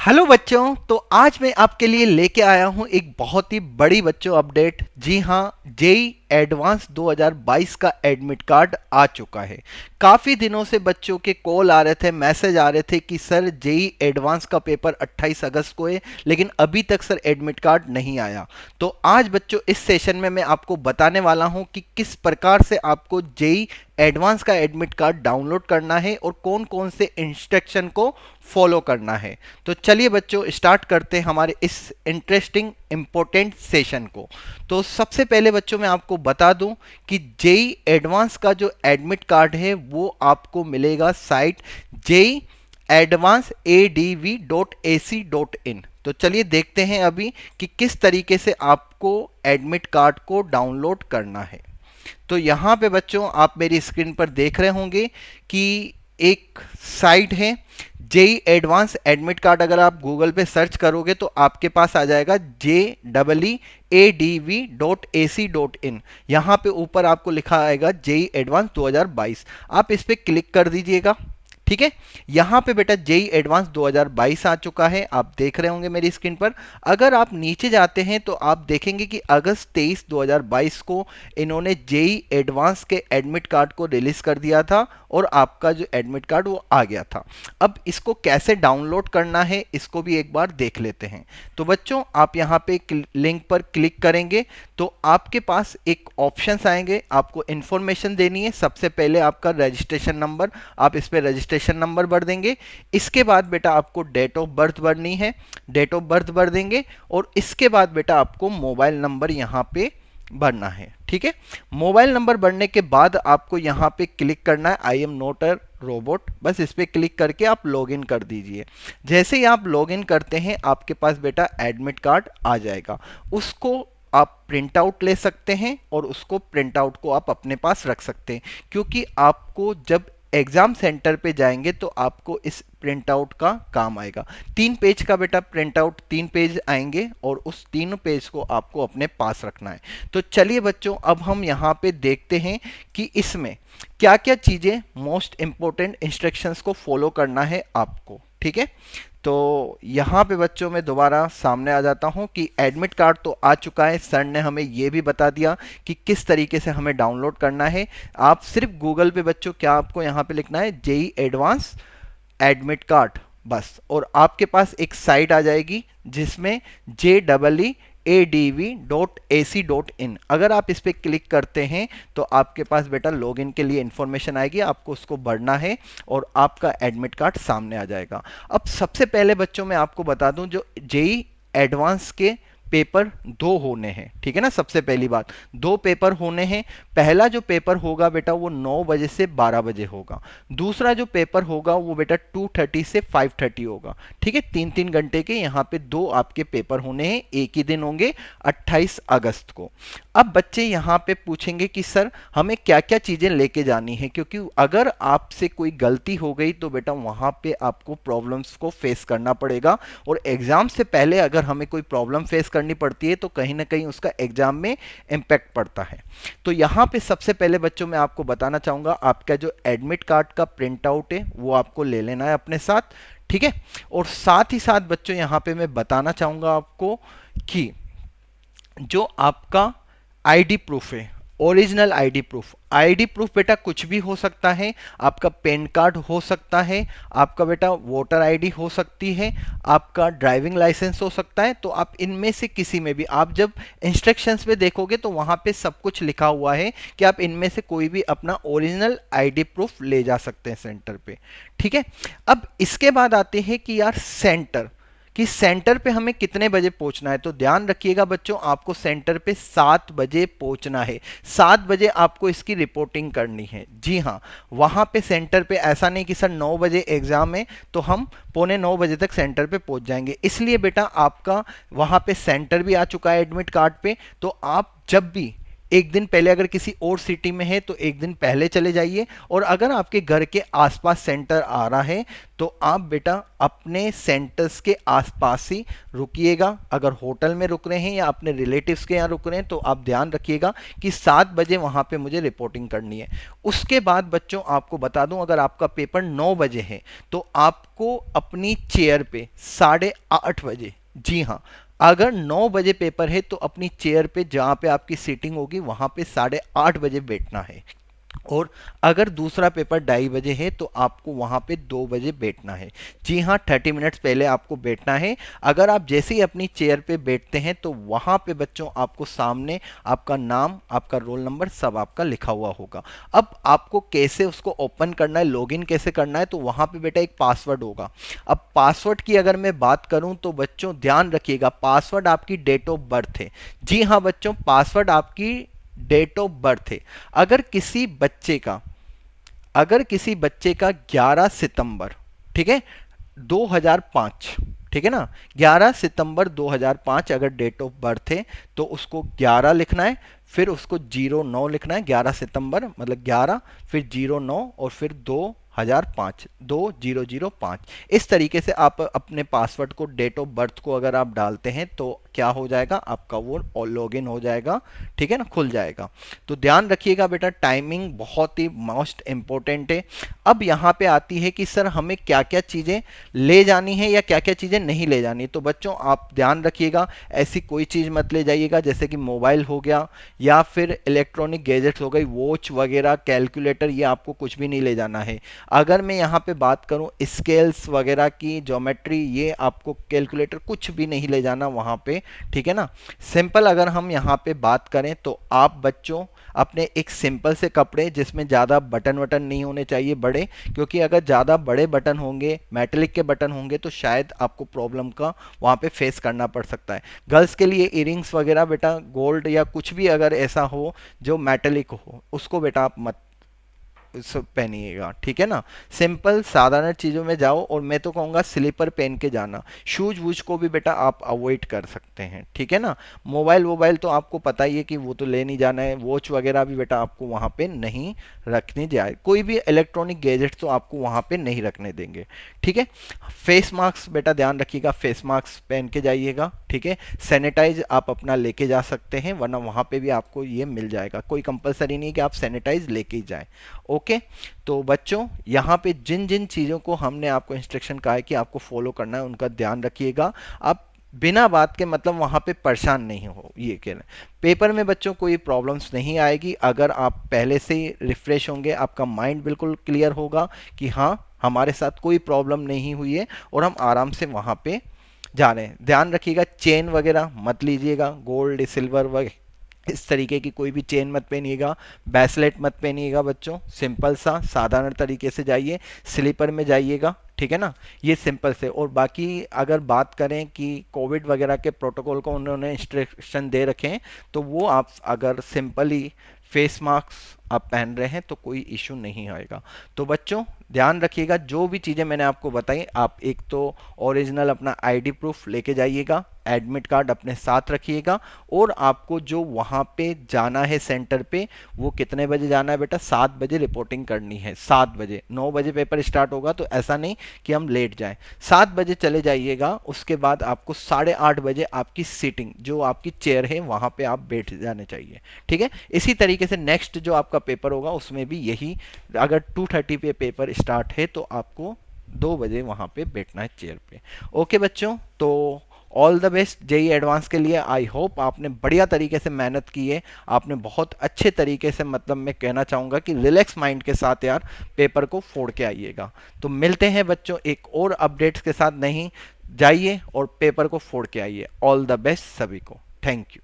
Hello बच्चों, तो आज मैं आपके लिए लेके आया हूं एक बहुत ही बड़ी बच्चों अपडेट। जी हां, जेई एडवांस 2022 का एडमिट कार्ड आ चुका है। काफ़ी दिनों से बच्चों के कॉल आ रहे थे, मैसेज आ रहे थे कि सर जेई एडवांस का पेपर 28 अगस्त को है, लेकिन अभी तक सर एडमिट कार्ड नहीं आया। तो आज बच्चों इस सेशन में मैं आपको बताने वाला हूं कि किस प्रकार से आपको जेई एडवांस का एडमिट कार्ड डाउनलोड करना है और कौन कौन से इंस्ट्रक्शन को फॉलो करना है। तो चलिए बच्चों स्टार्ट करते हैं हमारे इस इंटरेस्टिंग इंपॉर्टेंट सेशन को। तो सबसे पहले बच्चों मैं आपको बता दूं कि जेई एडवांस का जो एडमिट कार्ड है वो आपको मिलेगा साइट जेई एडवांस adv.ac.in। तो चलिए देखते हैं अभी कि किस तरीके से आपको एडमिट कार्ड को डाउनलोड करना है। तो यहाँ पे बच्चों आप मेरी स्क्रीन पर देख रहे होंगे कि एक साइट है जेई एडवांस एडमिट कार्ड। अगर आप गूगल पे सर्च करोगे तो आपके पास आ जाएगा JEEADV.ac.in। यहाँ पे ऊपर आपको लिखा आएगा जेई एडवांस 2022। आप इस पर क्लिक कर दीजिएगा। ठीक है, यहाँ पे बेटा जेई एडवांस 2022 आ चुका है, आप देख रहे होंगे मेरी स्क्रीन पर। अगर आप नीचे जाते हैं तो आप देखेंगे कि अगस्त 23 2022 को इन्होंने जेई एडवांस के एडमिट कार्ड को रिलीज कर दिया था और आपका जो एडमिट कार्ड वो आ गया था। अब इसको कैसे डाउनलोड करना है इसको भी एक बार देख लेते हैं। तो बच्चों आप यहाँ पे लिंक पर क्लिक करेंगे तो आपके पास एक ऑप्शंस आएंगे, आपको इंफॉर्मेशन देनी है। सबसे पहले आपका रजिस्ट्रेशन नंबर, आप इस पे रजिस्ट्रेशन नंबर भर देंगे। इसके बाद बेटा आपको डेट ऑफ बर्थ भरनी है, डेट ऑफ बर्थ भर देंगे। और इसके बाद बेटा आपको मोबाइल नंबर यहाँ पे भरना है। ठीक है, मोबाइल नंबर भरने के बाद आपको यहाँ पे क्लिक करना है I am not a robot, बस इस पे क्लिक करके आप लॉगिन कर दीजिए। जैसे ही आप लॉगिन करते हैं आपके पास बेटा एडमिट कार्ड आ जाएगा। उसको आप प्रिंट आउट ले सकते हैं और उसको प्रिंट आउट को आप अपने पास रख सकते हैं, क्योंकि आपको जब एग्जाम सेंटर पे जाएंगे तो आपको इस प्रिंट आउट का काम आएगा। 3 पेज का बेटा प्रिंट आउट, 3 पेज आएंगे और उस 3 पेज को आपको अपने पास रखना है। तो चलिए बच्चों अब हम यहाँ पे देखते हैं कि इसमें क्या क्या चीज़ें मोस्ट इंपॉर्टेंट इंस्ट्रक्शंस को फॉलो करना है आपको। ठीक है, तो यहाँ पे बच्चों में दोबारा सामने आ जाता हूँ कि एडमिट कार्ड तो आ चुका है। सर ने हमें ये भी बता दिया कि किस तरीके से हमें डाउनलोड करना है। आप सिर्फ गूगल पे बच्चों क्या आपको यहाँ पे लिखना है जेई एडवांस एडमिट कार्ड बस, और आपके पास एक साइट आ जाएगी जिसमें JEEADV.ac.in। अगर आप इस पर क्लिक करते हैं तो आपके पास बेटा लॉगिन के लिए इंफॉर्मेशन आएगी, आपको उसको भरना है और आपका एडमिट कार्ड सामने आ जाएगा। अब सबसे पहले बच्चों मैं आपको बता दूं जो जेई एडवांस के पेपर 2 होने हैं। ठीक है ना, सबसे पहली बात 2 पेपर होने हैं। पहला जो पेपर होगा बेटा वो 9 बजे से 12 बजे होगा। दूसरा जो पेपर होगा वो बेटा 2:30 से 5:30 होगा। ठीक है, 3-3 घंटे के यहाँ पे 2 आपके पेपर होने हैं, एक ही दिन होंगे 28 अगस्त को। अब बच्चे यहाँ पे पूछेंगे कि सर हमें क्या क्या चीज़ें लेके जानी है, क्योंकि अगर आपसे कोई गलती हो गई तो बेटा वहाँ पे आपको प्रॉब्लम्स को फेस करना पड़ेगा। और एग्ज़ाम से पहले अगर हमें कोई प्रॉब्लम फेस करनी पड़ती है तो कहीं ना कहीं उसका एग्ज़ाम में इम्पैक्ट पड़ता है। तो यहाँ पे सबसे पहले बच्चों मैं आपको बताना चाहूँगा आपका जो एडमिट कार्ड का प्रिंट आउट है वो आपको ले लेना है अपने साथ। ठीक है, और साथ ही साथ बच्चों यहाँ पे मैं बताना चाहूँगा आपको कि जो आपका आईडी प्रूफ है, ओरिजिनल आईडी प्रूफ बेटा कुछ भी हो सकता है। आपका पैन कार्ड हो सकता है, आपका बेटा वोटर आईडी हो सकती है, आपका ड्राइविंग लाइसेंस हो सकता है। तो आप इनमें से किसी में भी, आप जब इंस्ट्रक्शंस पे देखोगे तो वहाँ पे सब कुछ लिखा हुआ है कि आप इनमें से कोई भी अपना ओरिजिनल आईडी प्रूफ ले जा सकते हैं सेंटर पे। ठीक है, अब इसके बाद आते हैं कि यार सेंटर, कि सेंटर पे हमें कितने बजे पहुंचना है। तो ध्यान रखिएगा बच्चों, आपको सेंटर पे 7 बजे पहुंचना है। 7 बजे आपको इसकी रिपोर्टिंग करनी है। जी हाँ, वहां पे सेंटर पे ऐसा नहीं कि सर 9 बजे एग्जाम है तो हम 8:45 तक सेंटर पे पहुंच जाएंगे। इसलिए बेटा आपका वहां पे सेंटर भी आ चुका है एडमिट कार्ड पे। तो आप जब भी एक दिन पहले अगर किसी और सिटी में है तो एक दिन पहले चले जाइए, और अगर आपके घर के आसपास सेंटर आ रहा है तो आप बेटा अपने सेंटर्स के आसपास ही रुकिएगा। अगर होटल में रुक रहे हैं या अपने रिलेटिव्स के यहाँ रुक रहे हैं तो आप ध्यान रखिएगा कि 7 बजे वहाँ पे मुझे रिपोर्टिंग करनी है। उसके बाद बच्चों आपको बता दूं, अगर आपका पेपर 9 बजे है तो आपको अपनी चेयर पे 8:30 बजे, जी हाँ, अगर 9 बजे पेपर है तो अपनी चेयर पे जहां पे आपकी सीटिंग होगी वहां पे 8:30 बजे बैठना है। और अगर दूसरा पेपर 2:30 बजे है तो आपको वहां पे 2 बजे बैठना है। जी हाँ, 30 मिनट्स पहले आपको बैठना है। अगर आप जैसे ही अपनी चेयर पे बैठते हैं तो वहां पे बच्चों आपको सामने आपका नाम, आपका रोल नंबर सब आपका लिखा हुआ होगा। अब आपको कैसे उसको ओपन करना है, लॉगिन कैसे करना है, तो वहां पे बेटा एक पासवर्ड होगा। अब पासवर्ड की अगर मैं बात करूं तो बच्चों ध्यान रखिएगा, पासवर्ड आपकी डेट ऑफ बर्थ है। जी हाँ बच्चों, पासवर्ड आपकी डेट ऑफ बर्थ है। अगर किसी बच्चे का अगर किसी बच्चे का 11 सितंबर, ठीक है, 2005, ठीक है ना, 11 सितंबर 2005 अगर डेट ऑफ बर्थ है तो उसको 11 लिखना है, फिर उसको 09 लिखना है। 11 सितंबर मतलब 11, फिर 09 और फिर 2005, 2005। इस तरीके से आप अपने पासवर्ड को, डेट ऑफ बर्थ को अगर आप डालते हैं तो क्या हो जाएगा, आपका वो लॉगिन हो जाएगा, ठीक है ना, खुल जाएगा। तो ध्यान रखिएगा बेटा, टाइमिंग बहुत ही मोस्ट इंपॉर्टेंट है। अब यहाँ पे आती है कि सर हमें क्या क्या चीज़ें ले जानी है या क्या क्या चीज़ें नहीं ले जानी। तो बच्चों आप ध्यान रखिएगा, ऐसी कोई चीज़ मत ले जाइएगा जैसे कि मोबाइल हो गया या फिर इलेक्ट्रॉनिक गैजेट्स हो गई, वॉच वगैरह, कैलकुलेटर, ये आपको कुछ भी नहीं ले जाना है। अगर मैं यहाँ पे बात करूँ स्केल्स वगैरह की, ज्योमेट्री, ये आपको कैलकुलेटर कुछ भी नहीं ले जाना वहाँ पे, ठीक है ना। सिंपल अगर हम यहाँ पे बात करें तो आप बच्चों अपने एक सिंपल से कपड़े जिसमें ज़्यादा बटन वटन नहीं होने चाहिए बड़े, क्योंकि अगर ज़्यादा बड़े बटन होंगे, मेटेलिक के बटन होंगे तो शायद आपको प्रॉब्लम का वहाँ पे फेस करना पड़ सकता है। गर्ल्स के लिए इयरिंग्स वगैरह बेटा गोल्ड या कुछ भी अगर ऐसा हो जो मेटेलिक हो, उसको बेटा आप मत सब पहनिएगा, ठीक है ना। सिंपल साधारण चीज़ों में जाओ, और मैं तो कहूँगा स्लीपर पहन के जाना। शूज वूज को भी बेटा आप अवॉइड कर सकते हैं, ठीक है ना। मोबाइल वोबाइल तो आपको पता ही है कि वो तो ले नहीं जाना है। वॉच वगैरह भी बेटा आपको वहाँ पे नहीं रखने जाए, कोई भी इलेक्ट्रॉनिक गैजेट तो आपको वहाँ पे नहीं रखने देंगे, ठीक है। फेस मास्क बेटा ध्यान रखिएगा, फेस मास्क पहन के जाइएगा, ठीक है। सैनिटाइज आप अपना लेके जा सकते हैं, वरना वहाँ पे भी आपको ये मिल जाएगा, कोई कंपलसरी नहीं कि आप सैनिटाइज लेके ही जाएं। ओके, तो बच्चों यहाँ पे जिन जिन चीज़ों को हमने आपको इंस्ट्रक्शन कहा है कि आपको फॉलो करना है, उनका ध्यान रखिएगा। आप बिना बात के मतलब वहाँ पे परेशान नहीं हो, ये कह रहे हैं। पेपर में बच्चों कोई प्रॉब्लम्स नहीं आएगी अगर आप पहले से ही रिफ्रेश होंगे, आपका माइंड बिल्कुल क्लियर होगा कि हाँ हमारे साथ कोई प्रॉब्लम नहीं हुई है और हम आराम से वहाँ पे जा रहे हैं। ध्यान रखिएगा चेन वगैरह मत लीजिएगा, गोल्ड सिल्वर वगैरह इस तरीके की कोई भी चेन मत पहनिएगा, ब्रेसलेट मत पहनिएगा बच्चों। सिंपल सा साधारण तरीके से जाइए, स्लीपर में जाइएगा, ठीक है ना। ये सिंपल से। और बाकी अगर बात करें कि कोविड वगैरह के प्रोटोकॉल को उन्होंने इंस्ट्रक्शन दे रखे हैं, तो वो आप अगर सिंपली फेस मास्क आप पहन रहे हैं तो कोई इशू नहीं आएगा। तो बच्चों ध्यान रखिएगा, जो भी चीज़ें मैंने आपको बताई, आप एक तो ओरिजिनल अपना आईडी प्रूफ लेके जाइएगा, एडमिट कार्ड अपने साथ रखिएगा, और आपको जो वहाँ पे जाना है सेंटर पे, वो कितने बजे जाना है बेटा, 7 बजे रिपोर्टिंग करनी है। 7 बजे, 9 बजे पेपर स्टार्ट होगा तो ऐसा नहीं कि हम लेट जाएं, 7 बजे चले जाइएगा। उसके बाद आपको 8:30 बजे आपकी सीटिंग, जो आपकी चेयर है, वहाँ पे आप बैठ जाने चाहिए, ठीक है। इसी तरीके से नेक्स्ट जो आपका पेपर होगा उसमें भी यही, अगर 2:30 पे पेपर स्टार्ट है तो आपको 2 बजे वहाँ पे बैठना है चेयर पे। ओके बच्चों, तो all the best JEE advance के लिए। आई होप आपने बढ़िया तरीके से मेहनत की है, आपने बहुत अच्छे तरीके से, मतलब मैं कहना चाहूँगा कि रिलैक्स माइंड के साथ यार पेपर को फोड़ के आइएगा। तो मिलते हैं बच्चों एक और अपडेट्स के साथ, नहीं जाइए और पेपर को फोड़ के आइए। ऑल द बेस्ट सभी को, थैंक यू।